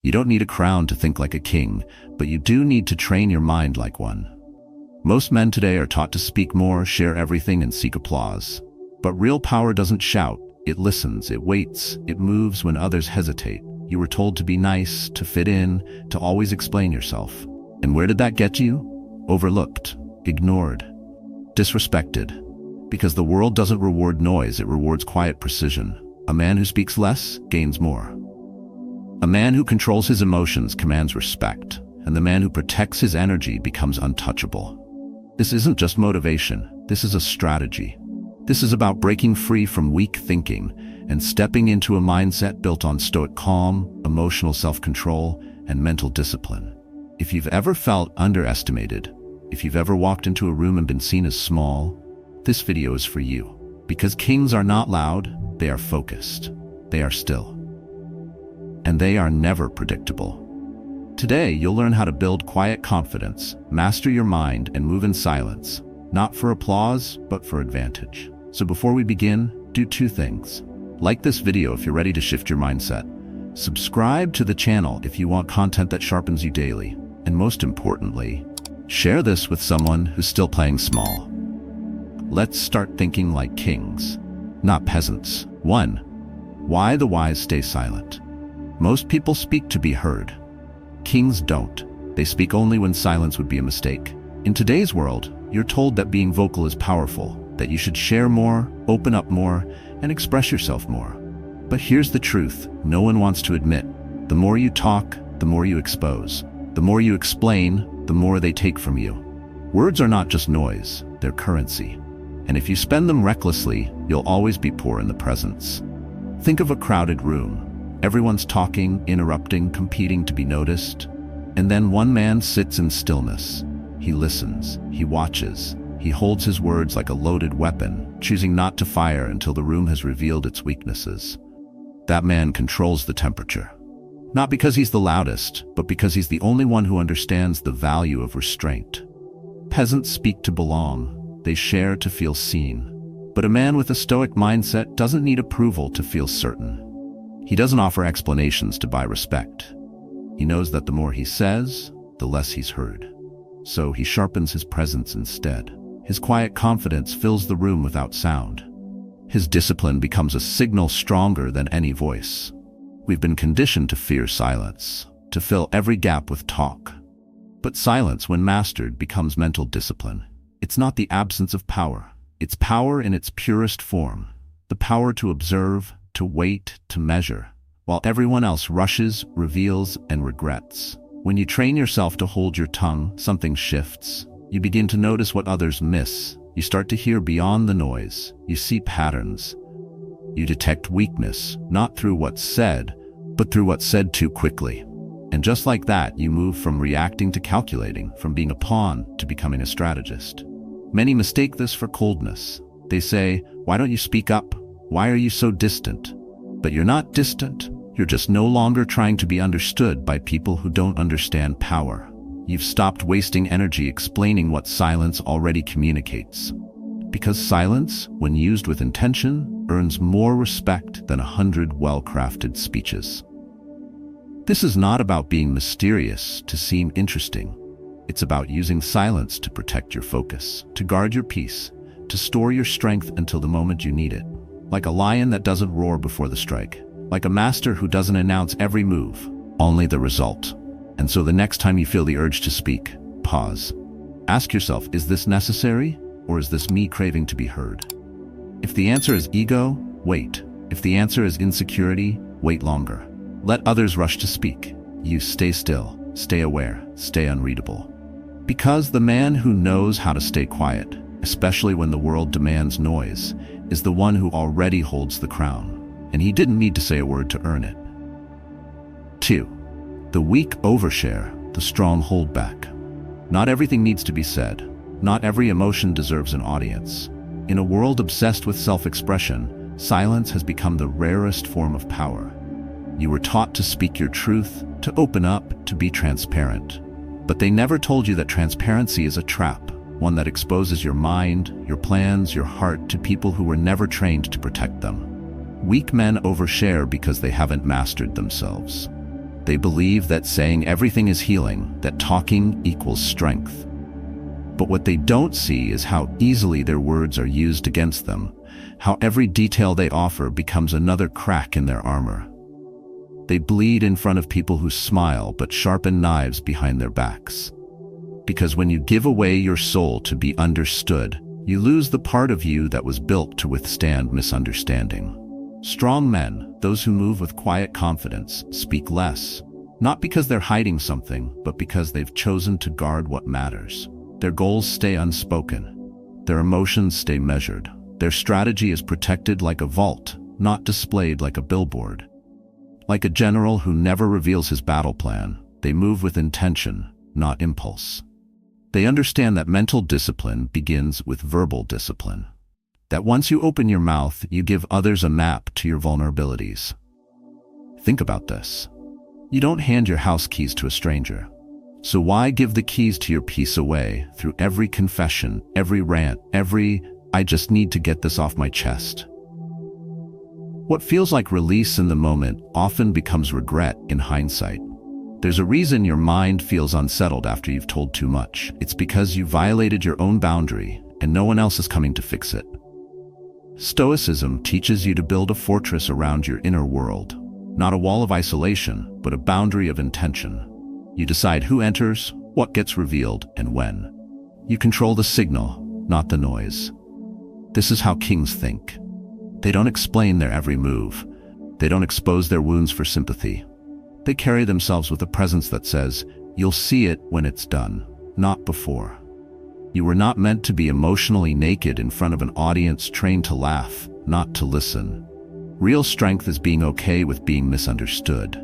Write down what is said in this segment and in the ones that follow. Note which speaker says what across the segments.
Speaker 1: You don't need a crown to think like a king, but you do need to train your mind like one. Most men today are taught to speak more, share everything, and seek applause. But real power doesn't shout. It listens, it waits, it moves when others hesitate. You were told to be nice, to fit in, to always explain yourself. And where did that get you? Overlooked, ignored, disrespected. Because the world doesn't reward noise, it rewards quiet precision. A man who speaks less gains more. A man who controls his emotions commands respect, and the man who protects his energy becomes untouchable. This isn't just motivation, this is a strategy. This is about breaking free from weak thinking and stepping into a mindset built on Stoic calm, emotional self-control, and mental discipline. If you've ever felt underestimated, if you've ever walked into a room and been seen as small, this video is for you. Because kings are not loud, they are focused, they are still, and they are never predictable. Today, you'll learn how to build quiet confidence, master your mind, and move in silence, not for applause, but for advantage. So before we begin, do two things. Like this video if you're ready to shift your mindset. Subscribe to the channel if you want content that sharpens you daily. And most importantly, share this with someone who's still playing small. Let's start thinking like kings, not peasants. 1. Why the wise stay silent. Most people speak to be heard. Kings don't. They speak only when silence would be a mistake. In today's world, you're told that being vocal is powerful, that you should share more, open up more, and express yourself more. But here's the truth no one wants to admit. The more you talk, the more you expose. The more you explain, the more they take from you. Words are not just noise, they're currency. And if you spend them recklessly, you'll always be poor in the presence. Think of a crowded room. Everyone's talking, interrupting, competing to be noticed. And then one man sits in stillness. He listens, he watches, he holds his words like a loaded weapon, choosing not to fire until the room has revealed its weaknesses. That man controls the temperature. Not because he's the loudest, but because he's the only one who understands the value of restraint. Peasants speak to belong, they share to feel seen. But a man with a Stoic mindset doesn't need approval to feel certain. He doesn't offer explanations to buy respect. He knows that the more he says, the less he's heard. So he sharpens his presence instead. His quiet confidence fills the room without sound. His discipline becomes a signal stronger than any voice. We've been conditioned to fear silence, to fill every gap with talk. But silence, when mastered, becomes mental discipline. It's not the absence of power. It's power in its purest form. The power to observe, to wait, to measure, while everyone else rushes, reveals, and regrets. When you train yourself to hold your tongue, something shifts. You begin to notice what others miss. You start to hear beyond the noise. You see patterns. You detect weakness, not through what's said, but through what's said too quickly. And just like that, you move from reacting to calculating, from being a pawn to becoming a strategist. Many mistake this for coldness. They say, "Why don't you speak up? Why are you so distant?" But you're not distant. You're just no longer trying to be understood by people who don't understand power. You've stopped wasting energy explaining what silence already communicates. Because silence, when used with intention, earns more respect than 100 well-crafted speeches. This is not about being mysterious to seem interesting. It's about using silence to protect your focus, to guard your peace, to store your strength until the moment you need it. Like a lion that doesn't roar before the strike. Like a master who doesn't announce every move, only the result. And so the next time you feel the urge to speak, pause. Ask yourself, is this necessary, or is this me craving to be heard? If the answer is ego, wait. If the answer is insecurity, wait longer. Let others rush to speak. You stay still, stay aware, stay unreadable. Because the man who knows how to stay quiet, especially when the world demands noise, is the one who already holds the crown, and he didn't need to say a word to earn it. 2. The weak overshare, the strong hold back. Not everything needs to be said. Not every emotion deserves an audience. In a world obsessed with self-expression, silence has become the rarest form of power. You were taught to speak your truth, to open up, to be transparent. But they never told you that transparency is a trap, one that exposes your mind, your plans, your heart to people who were never trained to protect them. Weak men overshare because they haven't mastered themselves. They believe that saying everything is healing, that talking equals strength. But what they don't see is how easily their words are used against them, how every detail they offer becomes another crack in their armor. They bleed in front of people who smile but sharpen knives behind their backs. Because when you give away your soul to be understood, you lose the part of you that was built to withstand misunderstanding. Strong men, those who move with quiet confidence, speak less, not because they're hiding something, but because they've chosen to guard what matters. Their goals stay unspoken. Their emotions stay measured. Their strategy is protected like a vault, not displayed like a billboard. Like a general who never reveals his battle plan, they move with intention, not impulse. They understand that mental discipline begins with verbal discipline. That once you open your mouth, you give others a map to your vulnerabilities. Think about this. You don't hand your house keys to a stranger. So why give the keys to your peace away through every confession, every rant, every "I just need to get this off my chest"? What feels like release in the moment often becomes regret in hindsight. There's a reason your mind feels unsettled after you've told too much. It's because you violated your own boundary and no one else is coming to fix it. Stoicism teaches you to build a fortress around your inner world. Not a wall of isolation, but a boundary of intention. You decide who enters, what gets revealed, and when. You control the signal, not the noise. This is how kings think. They don't explain their every move. They don't expose their wounds for sympathy. They carry themselves with a presence that says, "You'll see it when it's done, not before." You were not meant to be emotionally naked in front of an audience trained to laugh, not to listen. Real strength is being okay with being misunderstood.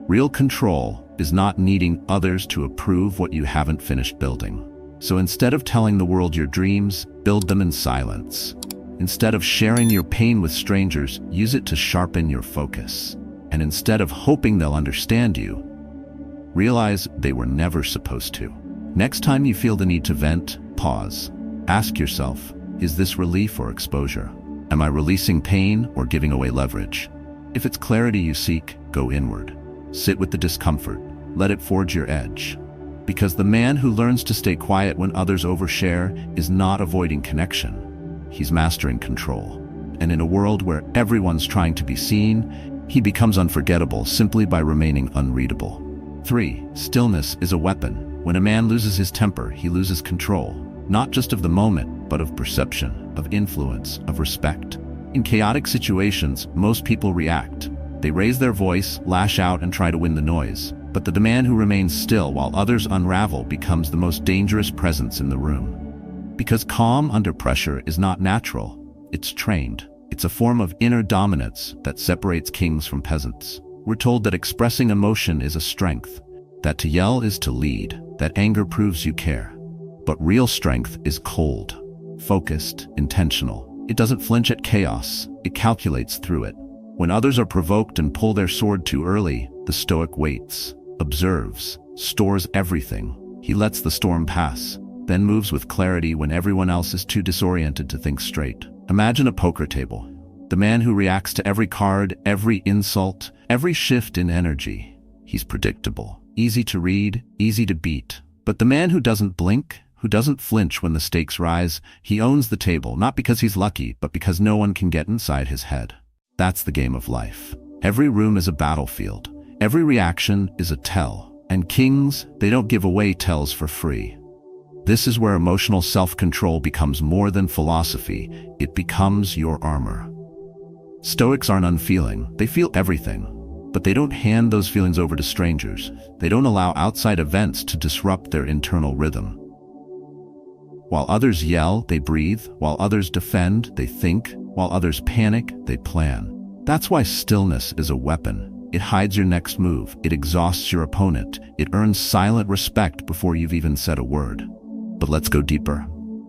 Speaker 1: Real control is not needing others to approve what you haven't finished building. So instead of telling the world your dreams, build them in silence. Instead of sharing your pain with strangers, use it to sharpen your focus. And instead of hoping they'll understand you, realize they were never supposed to. Next time you feel the need to vent, pause. Ask yourself, is this relief or exposure? Am I releasing pain or giving away leverage? If it's clarity you seek, go inward. Sit with the discomfort. Let it forge your edge. Because the man who learns to stay quiet when others overshare is not avoiding connection. He's mastering control. And in a world where everyone's trying to be seen, he becomes unforgettable simply by remaining unreadable. 3. Stillness is a weapon. When a man loses his temper, he loses control, not just of the moment, but of perception, of influence, of respect. In chaotic situations, most people react. They raise their voice, lash out, and try to win the noise. But the man who remains still while others unravel becomes the most dangerous presence in the room. Because calm under pressure is not natural, it's trained. It's a form of inner dominance that separates kings from peasants. We're told that expressing emotion is a strength, that to yell is to lead, that anger proves you care. But real strength is cold, focused, intentional. It doesn't flinch at chaos, it calculates through it. When others are provoked and pull their sword too early, the Stoic waits, observes, stores everything. He lets the storm pass, then moves with clarity when everyone else is too disoriented to think straight. Imagine a poker table. The man who reacts to every card, every insult, every shift in energy. He's predictable, easy to read, easy to beat. But the man who doesn't blink, who doesn't flinch when the stakes rise, he owns the table, not because he's lucky, but because no one can get inside his head. That's the game of life. Every room is a battlefield. Every reaction is a tell. And kings, they don't give away tells for free. This is where emotional self-control becomes more than philosophy. It becomes your armor. Stoics aren't unfeeling. They feel everything. But they don't hand those feelings over to strangers. They don't allow outside events to disrupt their internal rhythm. While others yell, they breathe. While others defend, they think. While others panic, they plan. That's why stillness is a weapon. It hides your next move. It exhausts your opponent. It earns silent respect before you've even said a word. But let's go deeper.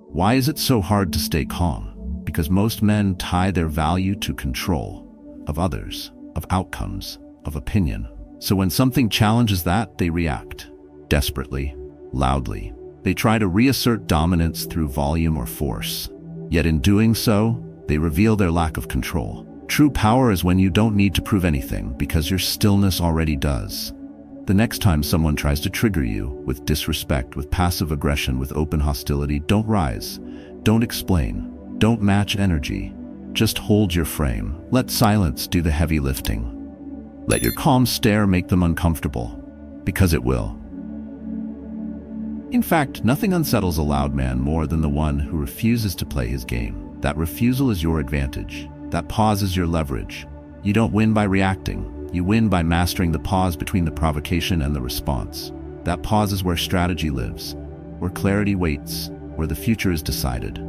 Speaker 1: Why is it so hard to stay calm? Because most men tie their value to control of others, of outcomes, of opinion. So when something challenges that, they react. Desperately, loudly. They try to reassert dominance through volume or force. Yet in doing so, they reveal their lack of control. True power is when you don't need to prove anything because your stillness already does. The next time someone tries to trigger you with disrespect, with passive aggression, with open hostility, don't rise. Don't explain. Don't match energy. Just hold your frame. Let silence do the heavy lifting. Let your calm stare make them uncomfortable, because it will. In fact, nothing unsettles a loud man more than the one who refuses to play his game. That refusal is your advantage. That pause is your leverage. You don't win by reacting. You win by mastering the pause between the provocation and the response. That pause is where strategy lives, where clarity waits, where the future is decided.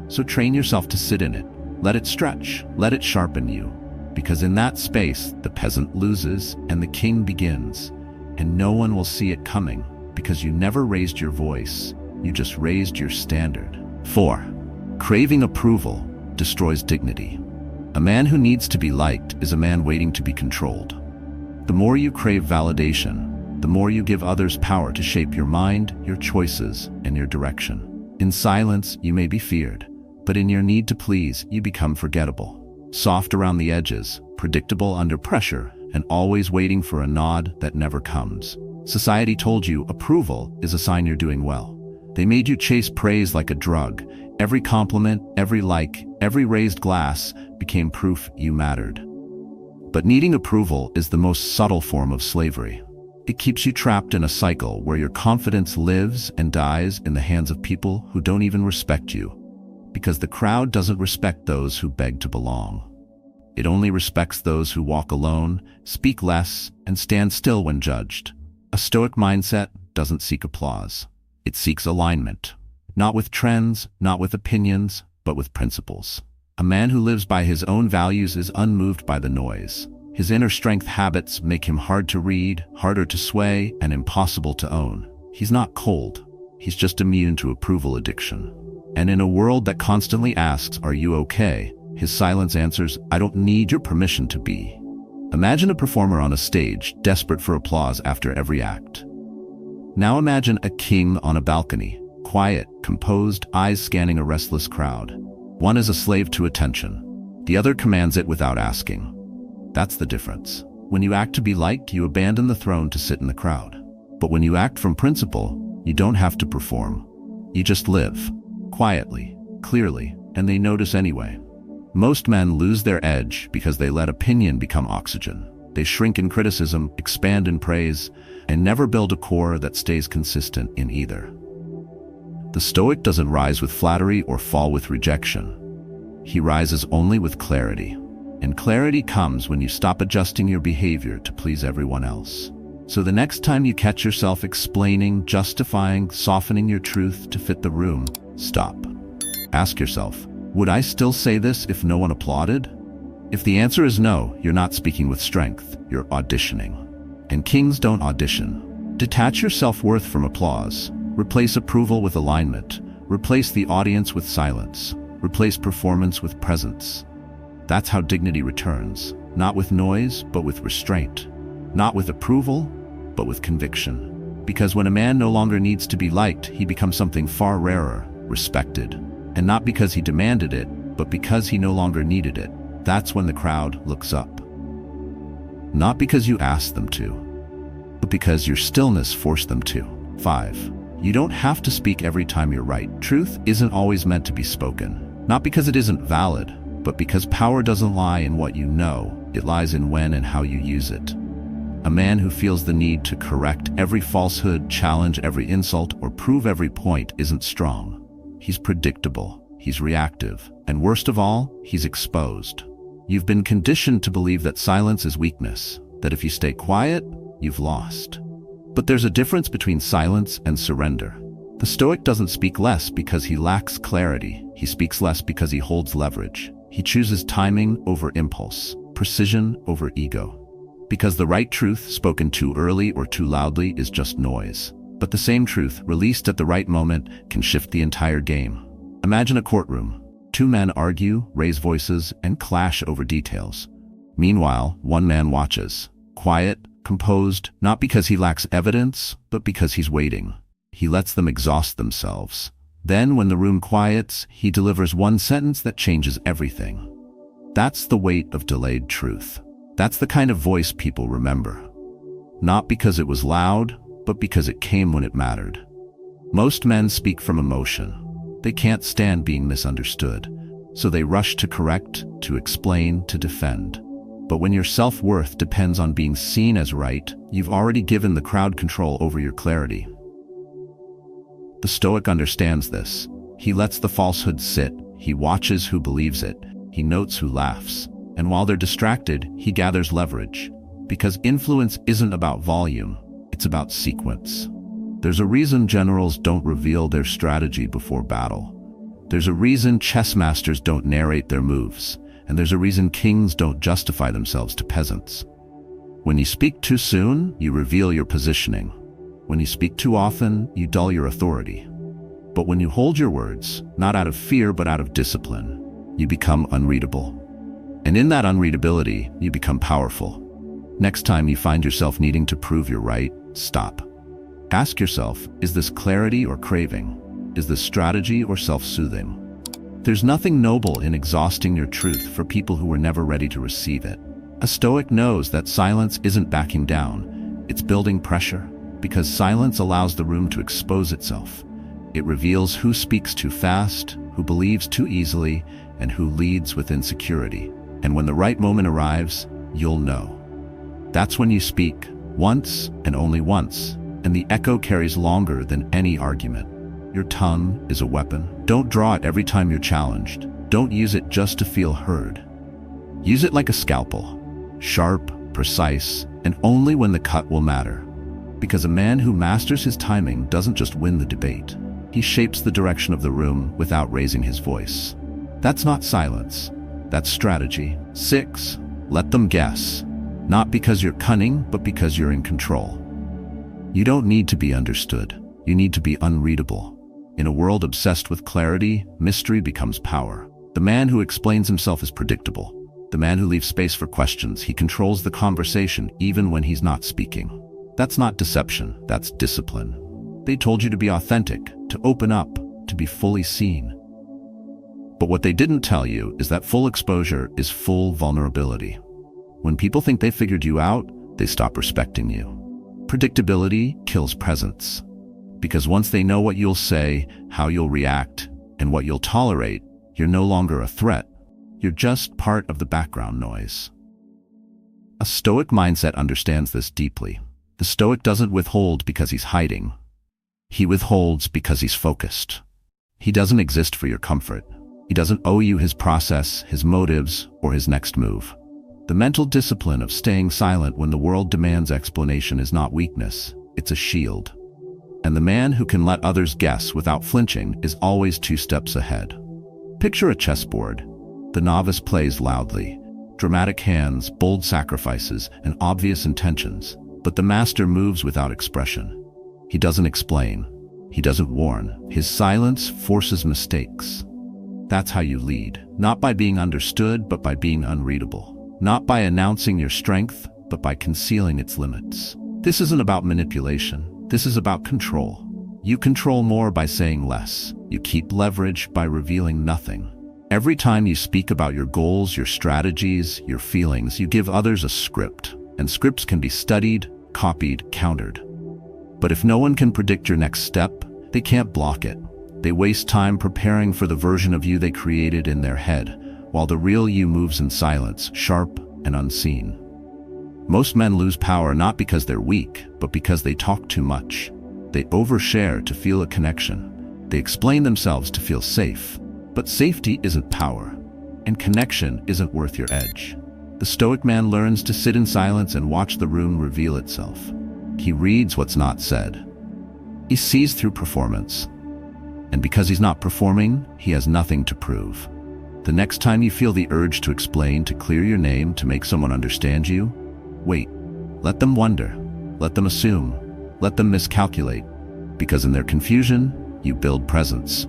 Speaker 1: So train yourself to sit in it. Let it stretch. Let it sharpen you. Because in that space, the peasant loses and the king begins. And no one will see it coming, because you never raised your voice. You just raised your standard. 4. Craving approval destroys dignity. A man who needs to be liked is a man waiting to be controlled. The more you crave validation, the more you give others power to shape your mind, your choices, and your direction. In silence, you may be feared, but in your need to please, you become forgettable. Soft around the edges, predictable under pressure, and always waiting for a nod that never comes. Society told you approval is a sign you're doing well. They made you chase praise like a drug. Every compliment, every like, every raised glass became proof you mattered. But needing approval is the most subtle form of slavery. It keeps you trapped in a cycle where your confidence lives and dies in the hands of people who don't even respect you, because the crowd doesn't respect those who beg to belong. It only respects those who walk alone, speak less, and stand still when judged. A Stoic mindset doesn't seek applause. It seeks alignment. Not with trends, not with opinions, but with principles. A man who lives by his own values is unmoved by the noise. His inner strength habits make him hard to read, harder to sway, and impossible to own. He's not cold. He's just immune to approval addiction. And in a world that constantly asks, "Are you okay?" his silence answers, "I don't need your permission to be." Imagine a performer on a stage, desperate for applause after every act. Now imagine a king on a balcony, quiet, composed, eyes scanning a restless crowd. One is a slave to attention. The other commands it without asking. That's the difference. When you act to be liked, you abandon the throne to sit in the crowd. But when you act from principle, you don't have to perform. You just live, quietly, clearly, and they notice anyway. Most men lose their edge because they let opinion become oxygen. They shrink in criticism, expand in praise, and never build a core that stays consistent in either. The Stoic doesn't rise with flattery or fall with rejection. He rises only with clarity. And clarity comes when you stop adjusting your behavior to please everyone else. So the next time you catch yourself explaining, justifying, softening your truth to fit the room, stop. Ask yourself, would I still say this if no one applauded? If the answer is no, you're not speaking with strength, you're auditioning. And kings don't audition. Detach your self-worth from applause. Replace approval with alignment. Replace the audience with silence. Replace performance with presence. That's how dignity returns. Not with noise, but with restraint. Not with approval, but with conviction. Because when a man no longer needs to be liked, he becomes something far rarer, respected. And not because he demanded it, but because he no longer needed it. That's when the crowd looks up. Not because you asked them to, but because your stillness forced them to. 5. You don't have to speak every time you're right. Truth isn't always meant to be spoken. Not because it isn't valid, but because power doesn't lie in what you know. It lies in when and how you use it. A man who feels the need to correct every falsehood, challenge every insult, or prove every point isn't strong. He's predictable, he's reactive, and worst of all, he's exposed. You've been conditioned to believe that silence is weakness, that if you stay quiet, you've lost. But there's a difference between silence and surrender. The Stoic doesn't speak less because he lacks clarity. He speaks less because he holds leverage. He chooses timing over impulse, precision over ego. Because the right truth, spoken too early or too loudly, is just noise. But the same truth, released at the right moment, can shift the entire game. Imagine a courtroom. 2 men argue, raise voices, and clash over details. Meanwhile, one man watches, quiet, composed, not because he lacks evidence, but because he's waiting. He lets them exhaust themselves. Then, when the room quiets, he delivers one sentence that changes everything. That's the weight of delayed truth. That's the kind of voice people remember. not because it was loud, but because it came when it mattered. Most men speak from emotion. They can't stand being misunderstood, so they rush to correct, to explain, to defend. But when your self-worth depends on being seen as right, you've already given the crowd control over your clarity. The Stoic understands this. He lets the falsehood sit, he watches who believes it, he notes who laughs, and while they're distracted, he gathers leverage. Because influence isn't about volume, it's about sequence. There's a reason generals don't reveal their strategy before battle. There's a reason chess masters don't narrate their moves, and there's a reason kings don't justify themselves to peasants. When you speak too soon, you reveal your positioning. When you speak too often, you dull your authority. But when you hold your words, not out of fear but out of discipline, you become unreadable. And in that unreadability, you become powerful. Next time you find yourself needing to prove you're right, stop. Ask yourself, is this clarity or craving? Is this strategy or self-soothing? There's nothing noble in exhausting your truth for people who were never ready to receive it. A Stoic knows that silence isn't backing down, it's building pressure, because silence allows the room to expose itself. It reveals who speaks too fast, who believes too easily, and who leads with insecurity. And when the right moment arrives, you'll know. That's when you speak, once and only once, and the echo carries longer than any argument. Your tongue is a weapon. Don't draw it every time you're challenged. Don't use it just to feel heard. Use it like a scalpel, sharp, precise, and only when the cut will matter. Because a man who masters his timing doesn't just win the debate. He shapes the direction of the room without raising his voice. That's not silence. That's strategy. 6. Let them guess. Not because you're cunning, but because you're in control. You don't need to be understood. You need to be unreadable. In a world obsessed with clarity, mystery becomes power. The man who explains himself is predictable. The man who leaves space for questions, he controls the conversation even when he's not speaking. That's not deception, that's discipline. They told you to be authentic, to open up, to be fully seen. But what they didn't tell you is that full exposure is full vulnerability. When people think they figured you out, they stop respecting you. Predictability kills presence. Because once they know what you'll say, how you'll react, and what you'll tolerate, you're no longer a threat. You're just part of the background noise. A Stoic mindset understands this deeply. The Stoic doesn't withhold because he's hiding. He withholds because he's focused. He doesn't exist for your comfort. He doesn't owe you his process, his motives, or his next move. The mental discipline of staying silent when the world demands explanation is not weakness, it's a shield. And the man who can let others guess without flinching is always 2 steps ahead. Picture a chessboard. The novice plays loudly. Dramatic hands, bold sacrifices, and obvious intentions. But the master moves without expression. He doesn't explain. He doesn't warn. His silence forces mistakes. That's how you lead. Not by being understood, but by being unreadable. Not by announcing your strength, but by concealing its limits. This isn't about manipulation. This is about control. You control more by saying less. You keep leverage by revealing nothing. Every time you speak about your goals, your strategies, your feelings, you give others a script. And scripts can be studied, copied, countered. But if no one can predict your next step, they can't block it. They waste time preparing for the version of you they created in their head, while the real you moves in silence, sharp and unseen. Most men lose power not because they're weak, but because they talk too much. They overshare to feel a connection. They explain themselves to feel safe. But safety isn't power, and connection isn't worth your edge. The Stoic man learns to sit in silence and watch the room reveal itself. He reads what's not said. He sees through performance. And because he's not performing, he has nothing to prove. The next time you feel the urge to explain, to clear your name, to make someone understand you, wait. Let them wonder. Let them assume. Let them miscalculate. Because in their confusion, you build presence.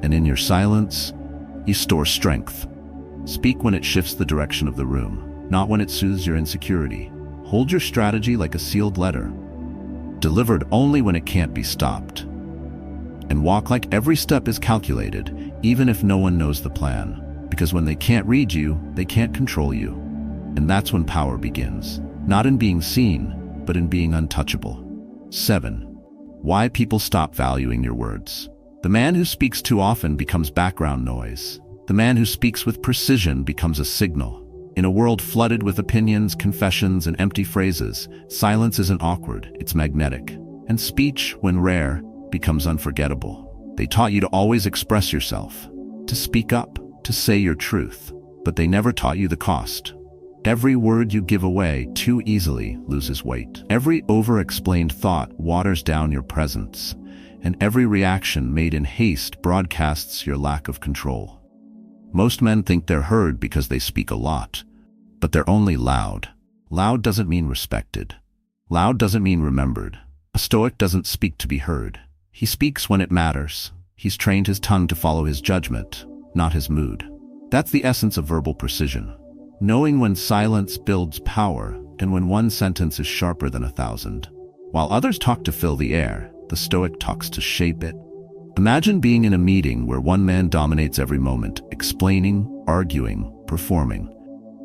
Speaker 1: And in your silence, you store strength. Speak when it shifts the direction of the room, not when it soothes your insecurity. Hold your strategy like a sealed letter, delivered only when it can't be stopped. And walk like every step is calculated, even if no one knows the plan. Because when they can't read you, they can't control you. And that's when power begins. Not in being seen, but in being untouchable. 7. Why people stop valuing your words. The man who speaks too often becomes background noise. The man who speaks with precision becomes a signal. In a world flooded with opinions, confessions, and empty phrases, silence isn't awkward, it's magnetic. And speech, when rare, becomes unforgettable. They taught you to always express yourself, to speak up, to say your truth, but they never taught you the cost. Every word you give away too easily loses weight. Every over-explained thought waters down your presence, and every reaction made in haste broadcasts your lack of control. Most men think they're heard because they speak a lot, but they're only loud. Loud doesn't mean respected. Loud doesn't mean remembered. A Stoic doesn't speak to be heard. He speaks when it matters. He's trained his tongue to follow his judgment, not his mood. That's the essence of verbal precision. Knowing when silence builds power and when one sentence is sharper than 1,000. While others talk to fill the air, the Stoic talks to shape it. Imagine being in a meeting where one man dominates every moment, explaining, arguing, performing.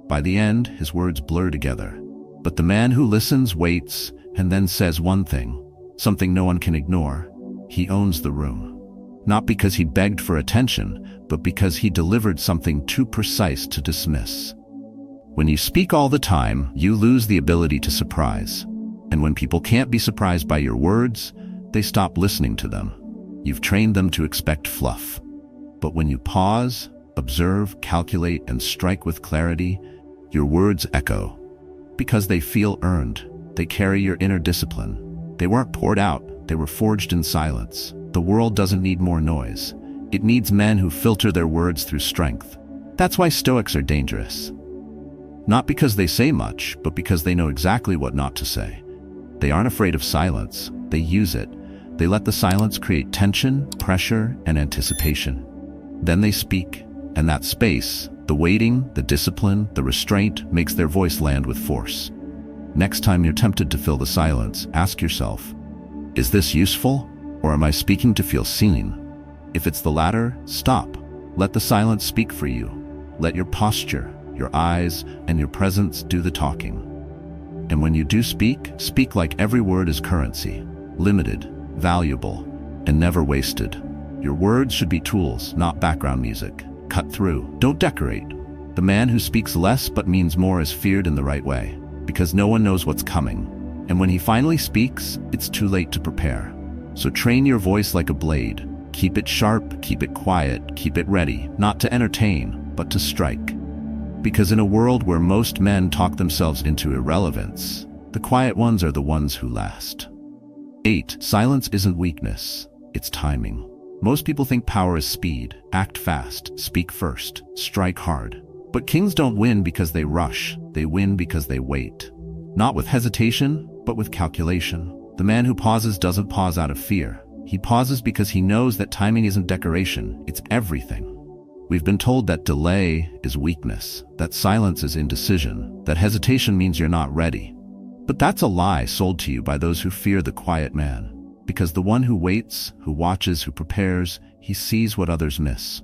Speaker 1: By the end, his words blur together. But the man who listens, waits, and then says one thing, something no one can ignore, he owns the room. Not because he begged for attention, but because he delivered something too precise to dismiss. When you speak all the time, you lose the ability to surprise. And when people can't be surprised by your words, they stop listening to them. You've trained them to expect fluff. But when you pause, observe, calculate, and strike with clarity, your words echo. Because they feel earned. They carry your inner discipline. They weren't poured out, they were forged in silence. The world doesn't need more noise. It needs men who filter their words through strength. That's why Stoics are dangerous. Not because they say much, but because they know exactly what not to say. They aren't afraid of silence. They use it. They let the silence create tension, pressure, and anticipation. Then they speak, and that space, the waiting, the discipline, the restraint, makes their voice land with force. Next time you're tempted to fill the silence, ask yourself, is this useful, or am I speaking to feel seen? If it's the latter, stop. Let the silence speak for you. Let your posture, your eyes, and your presence do the talking. And when you do speak, speak like every word is currency, limited, valuable, and never wasted. Your words should be tools, not background music. Cut through, don't decorate. The man who speaks less but means more is feared in the right way, because no one knows what's coming. And when he finally speaks, it's too late to prepare. So train your voice like a blade. Keep it sharp, keep it quiet, keep it ready, not to entertain, but to strike. Because in a world where most men talk themselves into irrelevance, the quiet ones are the ones who last. 8. Silence isn't weakness, it's timing. Most people think power is speed. Act fast, speak first, strike hard. But kings don't win because they rush, they win because they wait. Not with hesitation, but with calculation. The man who pauses doesn't pause out of fear. He pauses because he knows that timing isn't decoration, it's everything. We've been told that delay is weakness, that silence is indecision, that hesitation means you're not ready. But that's a lie sold to you by those who fear the quiet man. Because the one who waits, who watches, who prepares, he sees what others miss.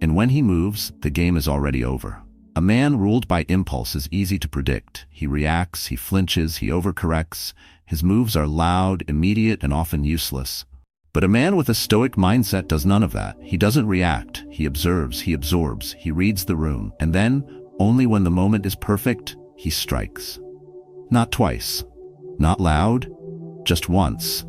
Speaker 1: And when he moves, the game is already over. A man ruled by impulse is easy to predict. He reacts, he flinches, he overcorrects. His moves are loud, immediate, and often useless. But a man with a Stoic mindset does none of that. He doesn't react. He observes, he absorbs, he reads the room. And then, only when the moment is perfect, he strikes. Not twice. Not loud. Just once.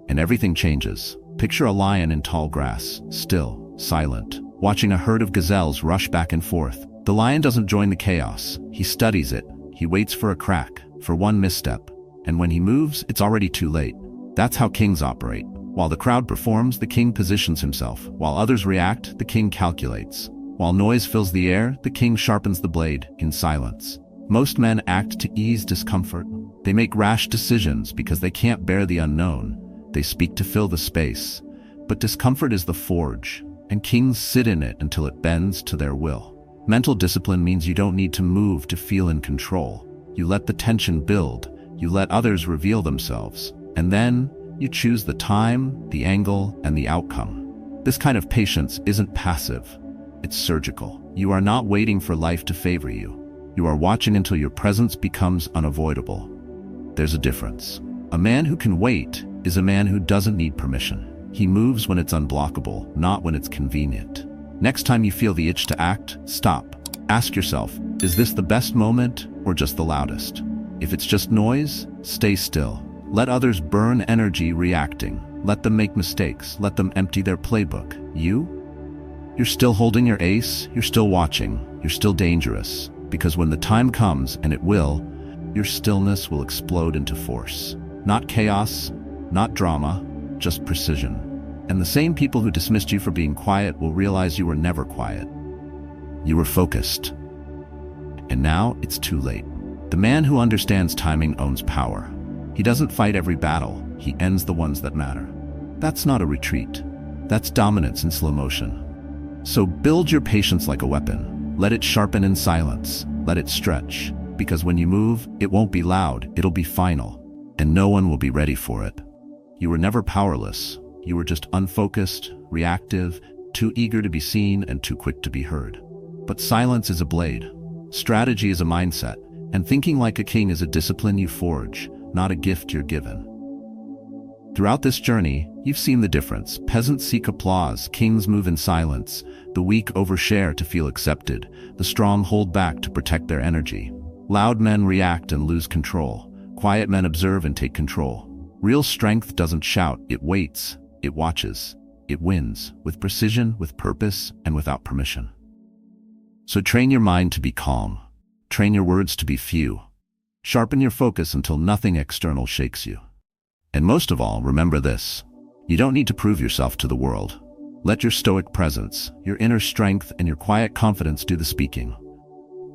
Speaker 1: And everything changes. Picture a lion in tall grass, still, silent, watching a herd of gazelles rush back and forth. The lion doesn't join the chaos. He studies it. He waits for a crack, for one misstep. And when he moves, it's already too late. That's how kings operate. While the crowd performs, the king positions himself. While others react, the king calculates. While noise fills the air, the king sharpens the blade in silence. Most men act to ease discomfort. They make rash decisions because they can't bear the unknown. They speak to fill the space. But discomfort is the forge, and kings sit in it until it bends to their will. Mental discipline means you don't need to move to feel in control. You let the tension build. You let others reveal themselves. And then, you choose the time, the angle, and the outcome. This kind of patience isn't passive. It's surgical. You are not waiting for life to favor you. You are watching until your presence becomes unavoidable. There's a difference. A man who can wait is a man who doesn't need permission. He moves when it's unblockable, not when it's convenient. Next time you feel the itch to act, stop. Ask yourself, is this the best moment or just the loudest? If it's just noise, stay still. Let others burn energy reacting. Let them make mistakes. Let them empty their playbook. You're still holding your ace. You're still watching. You're still dangerous. Because when the time comes, and it will, your stillness will explode into force. Not chaos, not drama, just precision. And the same people who dismissed you for being quiet will realize you were never quiet. You were focused. And now it's too late. The man who understands timing owns power. He doesn't fight every battle. He ends the ones that matter. That's not a retreat. That's dominance in slow motion. So build your patience like a weapon. Let it sharpen in silence. Let it stretch. Because when you move, it won't be loud. It'll be final. And no one will be ready for it. You were never powerless. You were just unfocused, reactive, too eager to be seen and too quick to be heard. But silence is a blade. Strategy is a mindset. And thinking like a king is a discipline you forge, not a gift you're given. Throughout this journey, you've seen the difference. Peasants seek applause, kings move in silence. The weak overshare to feel accepted. The strong hold back to protect their energy. Loud men react and lose control. Quiet men observe and take control. Real strength doesn't shout, it waits, it watches, it wins, with precision, with purpose, and without permission. So train your mind to be calm. Train your words to be few. Sharpen your focus until nothing external shakes you. And most of all, remember this. You don't need to prove yourself to the world. Let your stoic presence, your inner strength, and your quiet confidence do the speaking.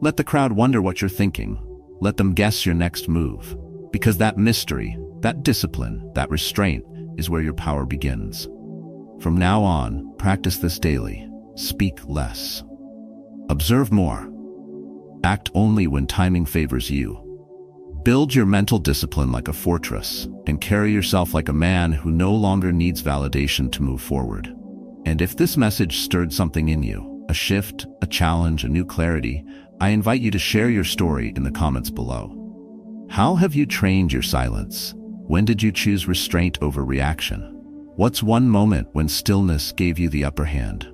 Speaker 1: Let the crowd wonder what you're thinking. Let them guess your next move. Because that mystery, that discipline, that restraint is where your power begins. From now on, practice this daily. Speak less. Observe more. Act only when timing favors you. Build your mental discipline like a fortress and carry yourself like a man who no longer needs validation to move forward. And if this message stirred something in you, a shift, a challenge, a new clarity, I invite you to share your story in the comments below. How have you trained your silence? When did you choose restraint over reaction? What's one moment when stillness gave you the upper hand?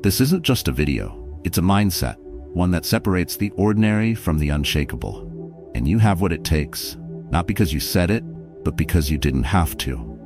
Speaker 1: This isn't just a video, it's a mindset, one that separates the ordinary from the unshakable. And you have what it takes, not because you said it, but because you didn't have to.